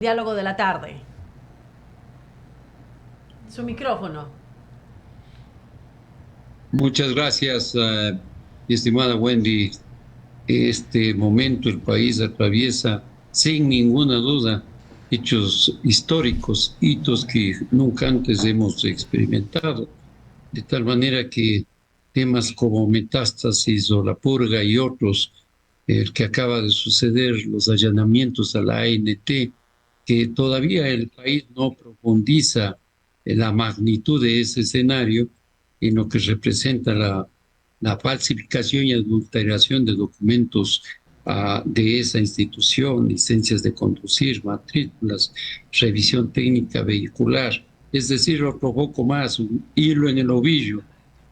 Diálogo de la tarde. Su micrófono. Muchas gracias, estimada Wendy. Este momento el país atraviesa sin ninguna duda hechos históricos, hitos que nunca antes hemos experimentado, de tal manera que temas como Metástasis o La Purga y otros, el que acaba de suceder, los allanamientos a la ANT, que todavía el país no profundiza en la magnitud de ese escenario en lo que representa la falsificación y adulteración de documentos de esa institución, licencias de conducir, matrículas, revisión técnica vehicular, es decir, otro poco más, un hilo en el ovillo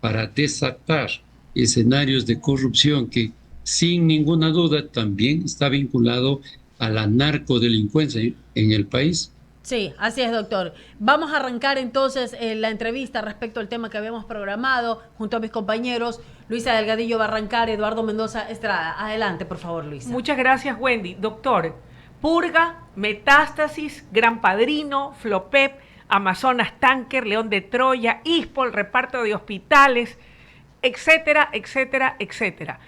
para desatar escenarios de corrupción que sin ninguna duda también está vinculado a la narcodelincuencia en el país. Sí, así es, doctor. Vamos a arrancar entonces la entrevista respecto al tema que habíamos programado junto a mis compañeros. Luisa Delgadillo va a arrancar, Eduardo Mendoza Estrada. Adelante, por favor, Luisa. Muchas gracias, Wendy. Doctor, Purga, Metástasis, Gran Padrino, Flopep, Amazonas Tanker, León de Troya, ISPOL, reparto de hospitales, etcétera, etcétera, etcétera.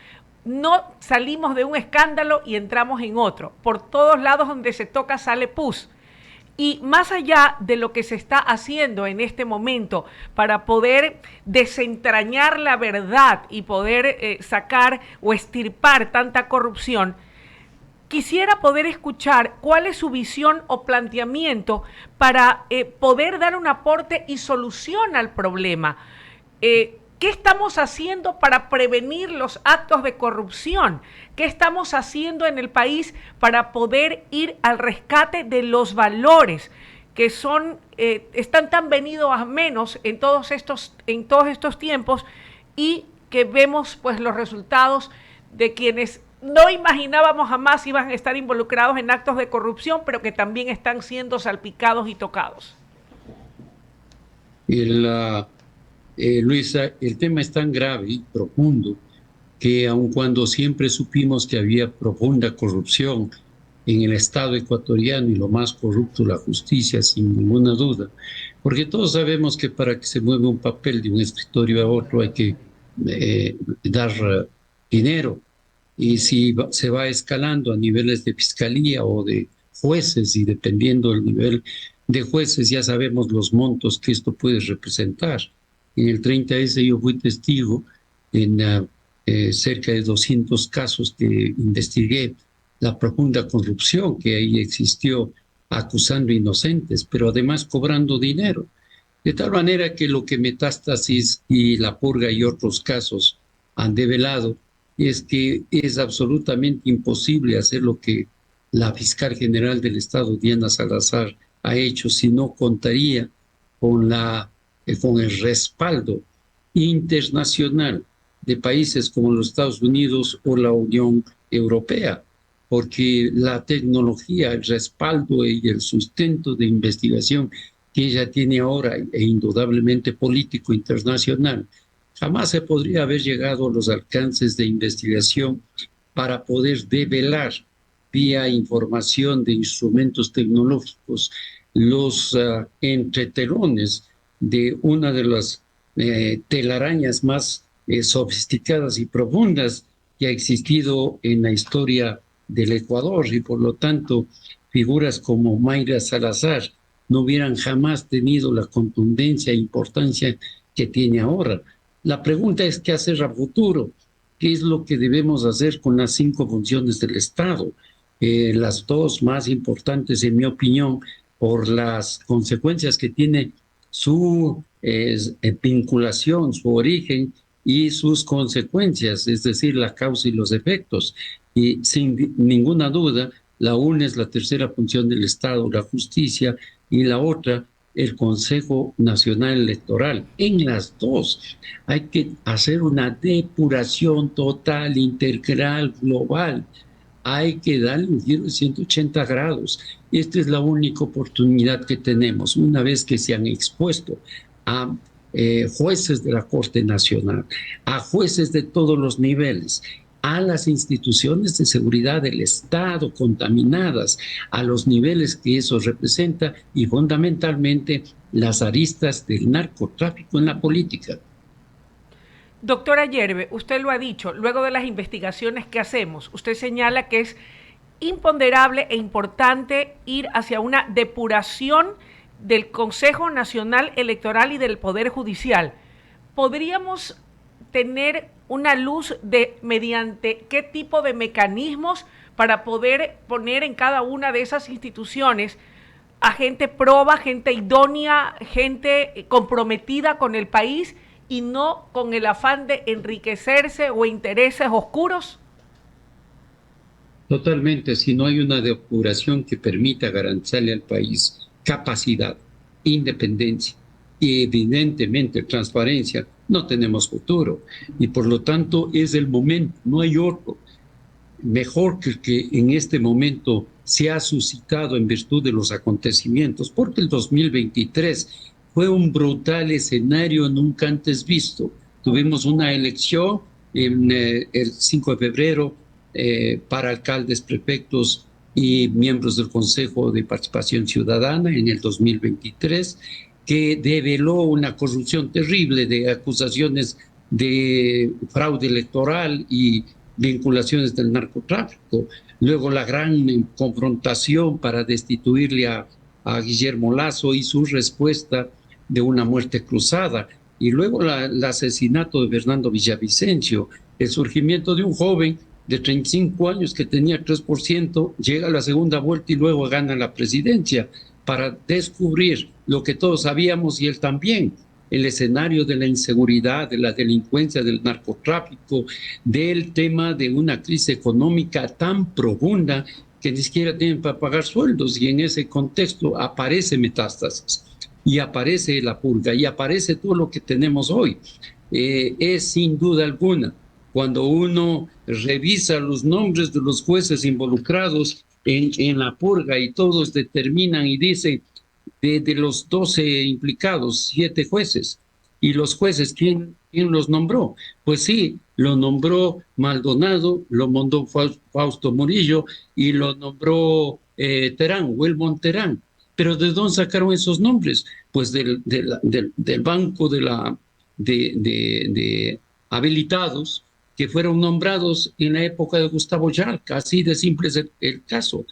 No salimos de un escándalo y entramos en otro. Por todos lados donde se toca sale pus. Y más allá de lo que se está haciendo en este momento para poder desentrañar la verdad y poder sacar o extirpar tanta corrupción, quisiera poder escuchar cuál es su visión o planteamiento para poder dar un aporte y solución al problema. ¿Qué estamos haciendo para prevenir los actos de corrupción? ¿Qué estamos haciendo en el país para poder ir al rescate de los valores que están tan venidos a menos en todos estos tiempos y que vemos pues los resultados de quienes no imaginábamos jamás iban a estar involucrados en actos de corrupción, pero que también están siendo salpicados y tocados? El, Luisa, el tema es tan grave y profundo que aun cuando siempre supimos que había profunda corrupción en el Estado ecuatoriano y lo más corrupto la justicia, sin ninguna duda, porque todos sabemos que para que se mueva un papel de un escritorio a otro hay que dar dinero, y si se va escalando a niveles de fiscalía o de jueces, y dependiendo del nivel de jueces ya sabemos los montos que esto puede representar. En el 30S yo fui testigo en cerca de 200 casos que investigué, la profunda corrupción que ahí existió, acusando inocentes, pero además cobrando dinero. De tal manera que lo que Metástasis y La Purga y otros casos han develado es que es absolutamente imposible hacer lo que la fiscal general del Estado, Diana Salazar, ha hecho si no contaría con, con el respaldo internacional de países como los Estados Unidos o la Unión Europea, porque la tecnología, el respaldo y el sustento de investigación que ella tiene ahora, e indudablemente político internacional, jamás se podría haber llegado a los alcances de investigación para poder develar vía información de instrumentos tecnológicos los entretelones de una de las telarañas más sofisticadas y profundas que ha existido en la historia del Ecuador, y por lo tanto figuras como Mayra Salazar no hubieran jamás tenido la contundencia e importancia que tiene ahora. La pregunta es qué hacer a futuro, qué es lo que debemos hacer con las 5 funciones del Estado, las dos más importantes en mi opinión por las consecuencias que tiene su vinculación, su origen y sus consecuencias, es decir, la causa y los efectos. Y sin ninguna duda, la una es la tercera función del Estado, la justicia, y la otra, el Consejo Nacional Electoral. En las dos hay que hacer una depuración total, integral, global. Hay que darle un giro de 180 grados. Esta es la única oportunidad que tenemos, una vez que se han expuesto a jueces de la Corte Nacional, a jueces de todos los niveles, a las instituciones de seguridad del Estado contaminadas, a los niveles que eso representa y fundamentalmente las aristas del narcotráfico en la política. Doctora Yerbe, usted lo ha dicho, luego de las investigaciones que hacemos, usted señala que es imponderable e importante ir hacia una depuración del Consejo Nacional Electoral y del Poder Judicial. ¿Podríamos tener una luz de mediante qué tipo de mecanismos para poder poner en cada una de esas instituciones a gente proba, gente idónea, gente comprometida con el país y no con el afán de enriquecerse o intereses oscuros? Totalmente, si no hay una depuración que permita garantizarle al país capacidad, independencia y evidentemente transparencia, no tenemos futuro. Y por lo tanto es el momento, no hay otro mejor que en este momento se ha suscitado en virtud de los acontecimientos, porque el 2023 fue un brutal escenario nunca antes visto. Tuvimos una elección en el 5 de febrero para alcaldes, prefectos y miembros del Consejo de Participación Ciudadana en el 2023, que develó una corrupción terrible de acusaciones de fraude electoral y vinculaciones del narcotráfico. Luego la gran confrontación para destituirle a Guillermo Lasso y su respuesta de una muerte cruzada. Y luego el asesinato de Fernando Villavicencio, el surgimiento de un joven de 35 años que tenía 3%, llega a la segunda vuelta y luego gana la presidencia para descubrir lo que todos sabíamos y él también, el escenario de la inseguridad, de la delincuencia, del narcotráfico, del tema de una crisis económica tan profunda que ni siquiera tienen para pagar sueldos, y en ese contexto aparece Metástasis y aparece la purga y aparece todo lo que tenemos hoy. Es sin duda alguna, cuando uno revisa los nombres de los jueces involucrados en la purga y todos determinan y dicen de los 12 implicados, 7 jueces. ¿Y los jueces quién los nombró? Pues sí, lo nombró Maldonado, lo nombró Fausto Murillo y lo nombró Terán, Wilmon Terán. ¿Pero de dónde sacaron esos nombres? Pues del banco de habilitados que fueron nombrados en la época de Gustavo Yarca, así de simple es el caso.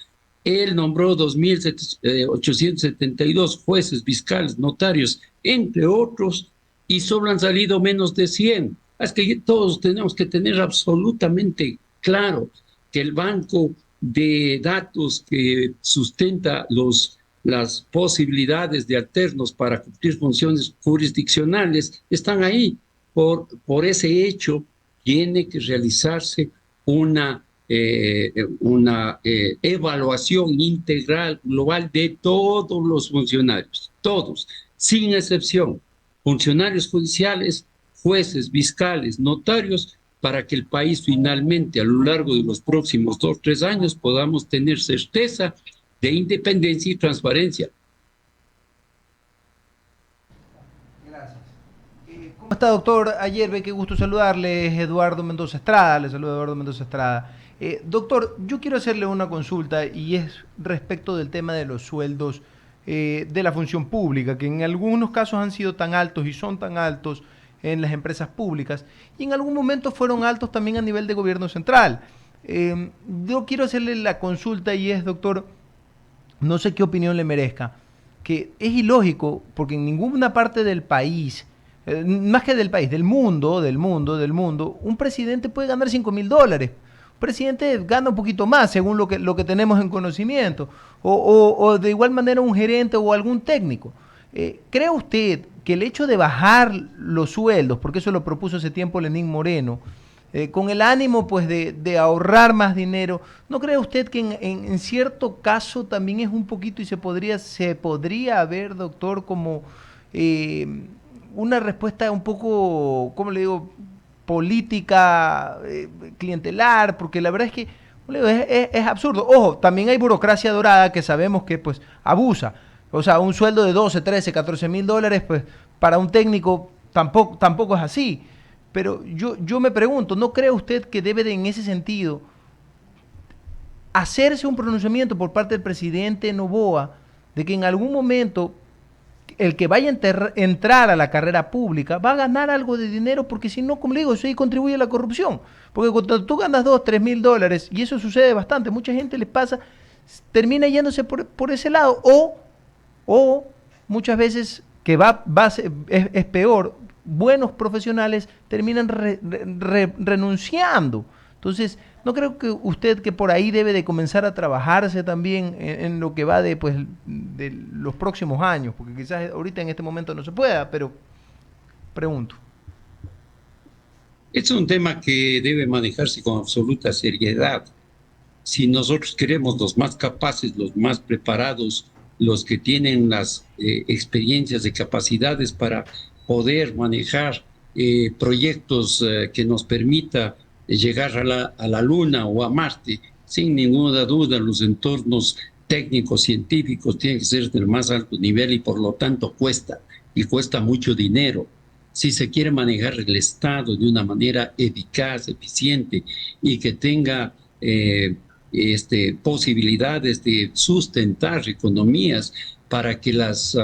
Él nombró 2.872 jueces, fiscales, notarios, entre otros, y solo han salido menos de 100. Es que todos tenemos que tener absolutamente claro que el banco de datos que sustenta las posibilidades de alternos para cumplir funciones jurisdiccionales están ahí. Por ese hecho, tiene que realizarse una evaluación integral, global de todos los funcionarios, todos, sin excepción, funcionarios judiciales, jueces, fiscales, notarios, para que el país finalmente a lo largo de los próximos 2 o 3 años podamos tener certeza de independencia y transparencia. ¿Cómo está, doctor Ayerbe? Qué gusto saludarle. Es Eduardo Mendoza Estrada. Le saluda Eduardo Mendoza Estrada. Doctor, yo quiero hacerle una consulta y es respecto del tema de los sueldos de la función pública, que en algunos casos han sido tan altos y son tan altos en las empresas públicas y en algún momento fueron altos también a nivel de gobierno central. Yo quiero hacerle la consulta y es, doctor, no sé qué opinión le merezca, que es ilógico porque en ninguna parte del país, más que del país, del mundo, un presidente puede ganar $5.000. Un presidente gana un poquito más, según lo que tenemos en conocimiento, o de igual manera un gerente o algún técnico. ¿Cree usted que el hecho de bajar los sueldos, porque eso lo propuso hace tiempo Lenín Moreno, con el ánimo pues de ahorrar más dinero, ¿no cree usted que en cierto caso también es un poquito y se podría ver, doctor, como una respuesta un poco, ¿cómo le digo?, política, clientelar? Porque la verdad es que es absurdo. Ojo, también hay burocracia dorada que sabemos que pues abusa. O sea, un sueldo de 12, 13, $14.000, pues para un técnico tampoco es así. Pero yo me pregunto, ¿no cree usted que debe de, en ese sentido, hacerse un pronunciamiento por parte del presidente Noboa de que en algún momento el que vaya a entrar a la carrera pública va a ganar algo de dinero, porque si no, como le digo, eso ahí contribuye a la corrupción? Porque cuando tú ganas 2, 3 mil dólares, y eso sucede bastante, mucha gente les pasa, termina yéndose por ese lado, o muchas veces, que es peor, buenos profesionales terminan renunciando. Entonces, ¿no creo que usted que por ahí debe de comenzar a trabajarse también en lo que va de, pues, de los próximos años? Porque quizás ahorita en este momento no se pueda, pero pregunto. Es un tema que debe manejarse con absoluta seriedad. Si nosotros queremos los más capaces, los más preparados, los que tienen las experiencias y capacidades para poder manejar proyectos que nos permita llegar a la Luna o a Marte, sin ninguna duda los entornos técnicos, científicos tienen que ser del más alto nivel y por lo tanto cuesta mucho dinero. Si se quiere manejar el Estado de una manera eficaz, eficiente y que tenga posibilidades de sustentar economías para que las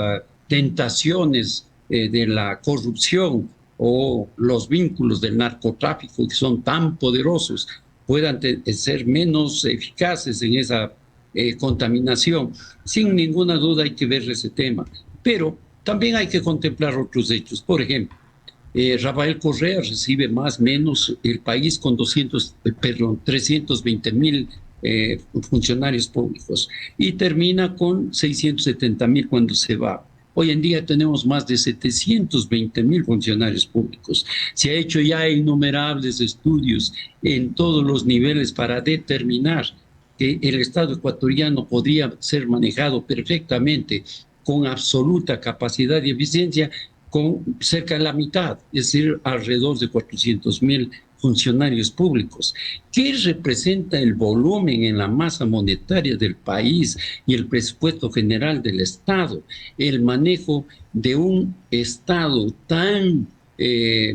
tentaciones de la corrupción o los vínculos del narcotráfico, que son tan poderosos, puedan ser menos eficaces en esa contaminación. Sin ninguna duda hay que ver ese tema, pero también hay que contemplar otros hechos. Por ejemplo, Rafael Correa recibe más o menos el país con 320,000 funcionarios públicos y termina con 670,000 cuando se va. Hoy en día tenemos más de 720,000 funcionarios públicos. Se ha hecho ya innumerables estudios en todos los niveles para determinar que el Estado ecuatoriano podría ser manejado perfectamente con absoluta capacidad y eficiencia con cerca de la mitad, es decir, alrededor de 400,000 funcionarios públicos. ¿Qué representa el volumen en la masa monetaria del país y el presupuesto general del Estado? El manejo de un Estado tan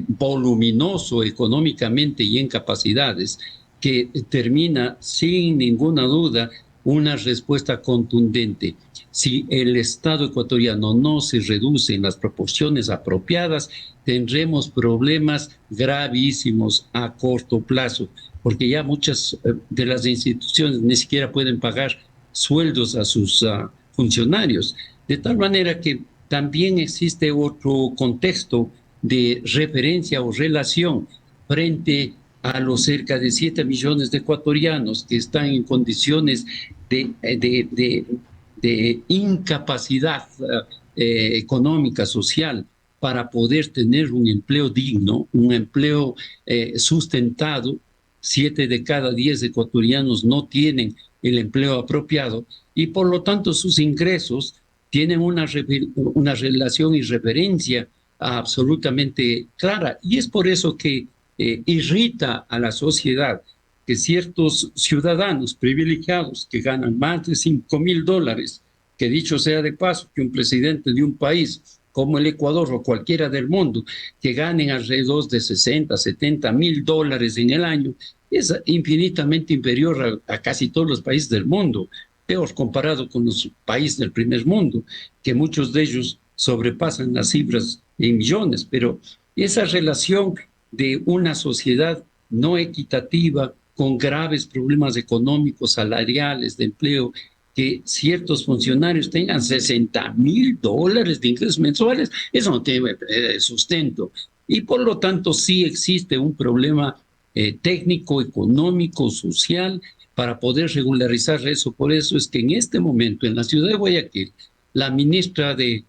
voluminoso económicamente y en capacidades que termina sin ninguna duda una respuesta contundente. Si el Estado ecuatoriano no se reduce en las proporciones apropiadas, tendremos problemas gravísimos a corto plazo, porque ya muchas de las instituciones ni siquiera pueden pagar sueldos a sus funcionarios. De tal manera que también existe otro contexto de referencia o relación frente a los cerca de 7 millones de ecuatorianos que están en condiciones de incapacidad económica, social, para poder tener un empleo digno, un empleo sustentado. 7 de cada 10 ecuatorianos no tienen el empleo apropiado y por lo tanto sus ingresos tienen una relación y referencia absolutamente clara. Y es por eso que irrita a la sociedad que ciertos ciudadanos privilegiados que ganan más de $5,000, que dicho sea de paso, que un presidente de un país como el Ecuador o cualquiera del mundo, que ganen alrededor de 60, $70,000 en el año, es infinitamente inferior a casi todos los países del mundo, peor comparado con los países del primer mundo, que muchos de ellos sobrepasan las cifras en millones, pero esa relación de una sociedad no equitativa, con graves problemas económicos, salariales, de empleo, que ciertos funcionarios tengan $60,000 de ingresos mensuales, eso no tiene sustento. Y por lo tanto sí existe un problema técnico, económico, social, para poder regularizar eso. Por eso es que en este momento en la ciudad de Guayaquil, la ministra del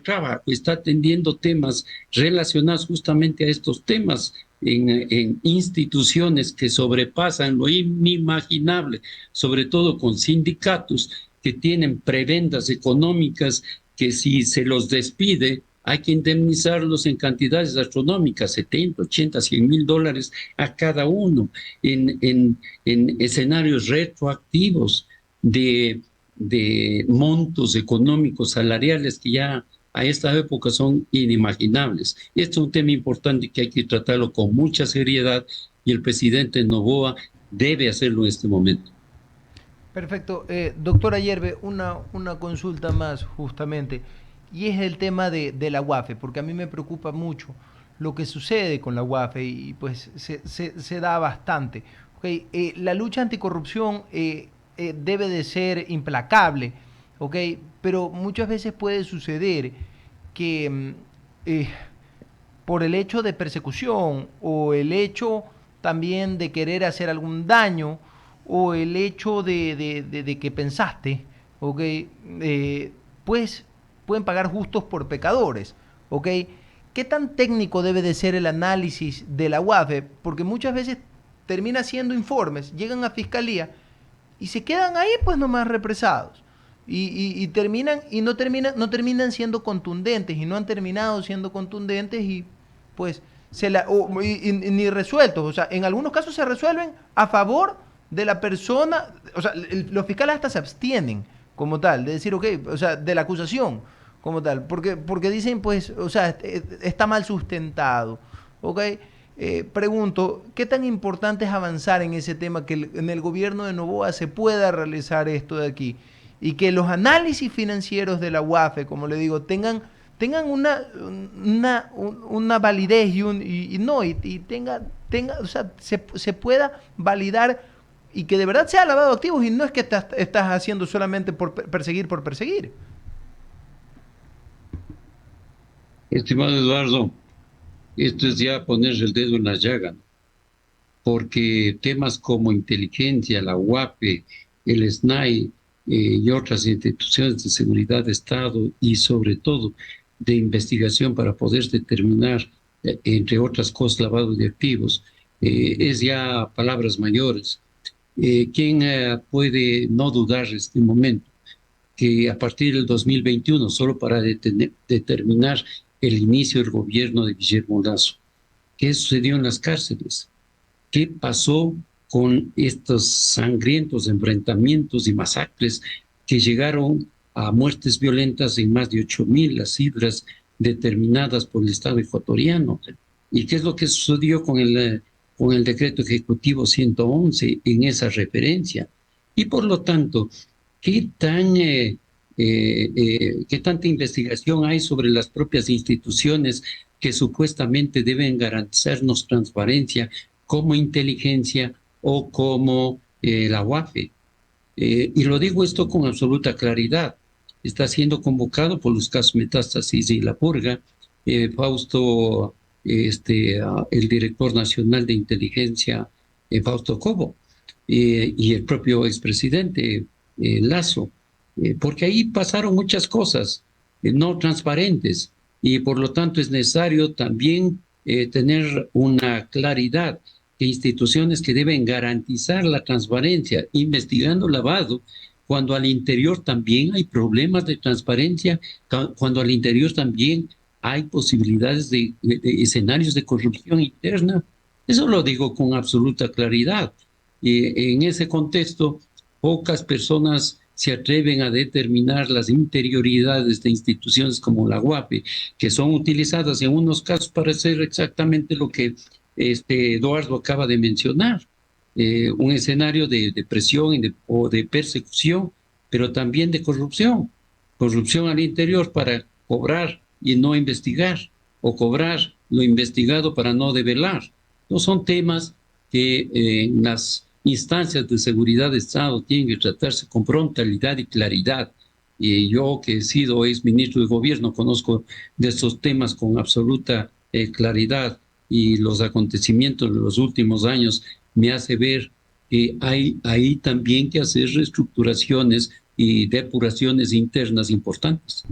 Trabajo está atendiendo temas relacionados justamente a estos temas en instituciones que sobrepasan lo inimaginable, sobre todo con sindicatos que tienen prebendas económicas que si se los despide hay que indemnizarlos en cantidades astronómicas, 70, 80, $100,000 a cada uno, en escenarios retroactivos de montos económicos salariales que ya a esta época son inimaginables. Este es un tema importante que hay que tratarlo con mucha seriedad y el presidente Noboa debe hacerlo en este momento. Perfecto. Doctor Ayerbe, una consulta más justamente, y es el tema de la UAFE, porque a mí me preocupa mucho lo que sucede con la UAFE y pues se da bastante. Okay. La lucha anticorrupción debe de ser implacable, okay, pero muchas veces puede suceder que por el hecho de persecución o el hecho también de querer hacer algún daño o el hecho de que pensaste, ¿ok? Pues pueden pagar justos por pecadores, ¿ok? ¿Qué tan técnico debe de ser el análisis de la UAFE? Porque muchas veces termina haciendo informes, llegan a fiscalía y se quedan ahí pues nomás represados. Y terminan y no terminan siendo contundentes y no han terminado siendo contundentes y pues ni resueltos. O sea, en algunos casos se resuelven a favor de la persona, o sea, los fiscales hasta se abstienen como tal, de decir, ok, o sea, de la acusación como tal, porque dicen, pues, o sea, está mal sustentado, ok. Pregunto, ¿qué tan importante es avanzar en ese tema, que en el gobierno de Noboa se pueda realizar esto de aquí y que los análisis financieros de la UAFE, como le digo, tengan una validez y tenga, o sea, se pueda validar y que de verdad sea lavado de activos y no es que estás haciendo solamente por perseguir por perseguir? Estimado Eduardo, esto es ya poner el dedo en la llaga, ¿no? Porque temas como inteligencia, la UAPE, el SNAI y otras instituciones de seguridad de Estado y sobre todo de investigación para poder determinar, entre otras cosas, lavado de activos, es ya palabras mayores. ¿Quién puede no dudar en este momento que a partir del 2021, solo para determinar el inicio del gobierno de Guillermo Lasso, qué sucedió en las cárceles? ¿Qué pasó con estos sangrientos enfrentamientos y masacres que llegaron a muertes violentas en más de 8,000 las cifras determinadas por el Estado ecuatoriano? ¿Y qué es lo que sucedió con el decreto ejecutivo 111 en esa referencia? Y por lo tanto, ¿qué tanta investigación hay sobre las propias instituciones que supuestamente deben garantizarnos transparencia, como inteligencia o como la UAFE? Y lo digo esto con absoluta claridad. Está siendo convocado por los casos Metástasis y La Purga, Fausto, el director nacional de inteligencia, Fausto Cobo, y el propio expresidente Lasso, porque ahí pasaron muchas cosas no transparentes y por lo tanto es necesario también tener una claridad que instituciones que deben garantizar la transparencia, investigando lavado, cuando al interior también hay problemas de transparencia, cuando al interior también hay posibilidades de escenarios de corrupción interna. Eso lo digo con absoluta claridad. En ese contexto, pocas personas se atreven a determinar las interioridades de instituciones como la UAPE, que son utilizadas en unos casos para hacer exactamente lo que Eduardo acaba de mencionar, un escenario de presión o de persecución, pero también de corrupción. Corrupción al interior para cobrar y no investigar, o cobrar lo investigado para no develar. No son temas que en las instancias de seguridad de Estado tienen que tratarse con frontalidad y claridad. Y yo, que he sido exministro de gobierno, conozco de estos temas con absoluta claridad, y los acontecimientos de los últimos años me hace ver que hay ahí también que hacer reestructuraciones y depuraciones internas importantes.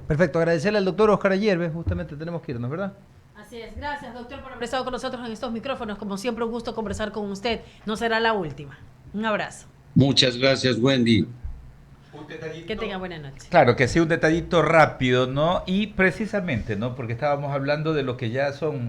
Perfecto, agradecerle al doctor Oscar Ayerbe, justamente tenemos que irnos, ¿verdad? Así es, gracias doctor por haber estado con nosotros en estos micrófonos, como siempre un gusto conversar con usted, no será la última. Un abrazo. Muchas gracias, Wendy. Que tenga buena noche. Claro, que sea un detallito rápido, ¿no? Y precisamente, ¿no? Porque estábamos hablando de lo que ya son